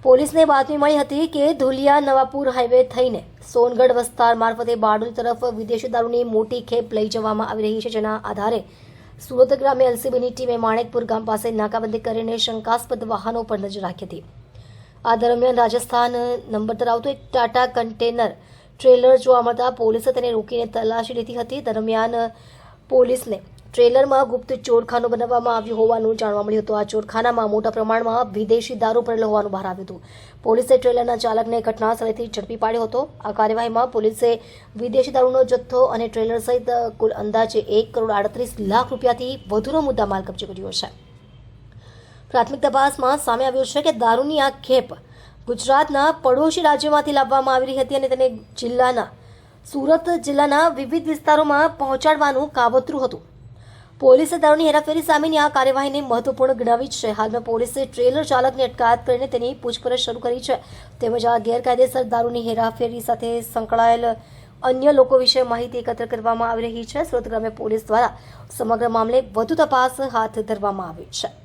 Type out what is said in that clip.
પોલીસને બાતમી મળી હતી કે ધુલિયા નવાપુર હાઈવે થઈને સોનગઢ વિસ્તાર મારફતે બારડોલી તરફ વિદેશી દારૂની મોટી ખેપ લઈ જવામાં આવી રહી છે, જેના આધારે સુરત ગ્રામે એલસીબીની ટીમે માણેકપુર ગામ પાસે નાકાબંધી કરીને શંકાસ્પદ વાહનો પર નજર રાખી હતી. આ દરમિયાન રાજસ્થાન નંબર ધરાવતું એક ટાટા કન્ટેનર ટ્રેલર જોવા મળતા પોલીસે તેને રોકીને તલાશી લીધી હતી. દરમિયાન પોલીસને ટ્રેલરમાં ગુપ્ત ચોરખાનું બનાવવામાં આવ્યું હોવાનું જાણવા મળ્યું હતું. આ ચોરખાનામાં મોટા પ્રમાણમાં વિદેશી દારૂ પડેલો હોવાનું બહાર આવ્યું હતું. પોલીસે ટ્રેલરના ચાલકને ઘટના સ્થળેથી ઝડપી પાડ્યો હતો. આ કાર્યવાહીમાં પોલીસે વિદેશી દારૂનો જથ્થો અને ટ્રેલર સહિત કુલ અંદાજે 1,38,00,000 રૂપિયાથી વધુનો મુદ્દામાલ કબજે કર્યો છે. પ્રાથમિક તપાસમાં સામે આવ્યું છે કે દારૂની આ ખેપ ગુજરાતના પડોશી રાજ્યોમાંથી લાવવામાં આવી રહી હતી અને તેને સુરત જિલ્લાના વિવિધ વિસ્તારોમાં પહોંચાડવાનું કાવતરું હતું. પોલીસે દારૂની હેરાફેરી સામેની આ કાર્યવાહીને મહત્વપૂર્ણ ગણાવી છે. હાલમાં પોલીસે ટ્રેલર ચાલકની અટકાયત કરીને તેની પૂછપરછ શરૂ કરી છે. તેમજ આ ગેરકાયદેસર દારૂની હેરાફેરી સાથે સંકળાયેલ અન્ય લોકો વિશે માહિતી એકત્ર કરવામાં આવી રહી છે. સુરત ગ્રામ્ય પોલીસ દ્વારા સમગ્ર મામલે વધુ તપાસ હાથ ધરવામાં આવી છે.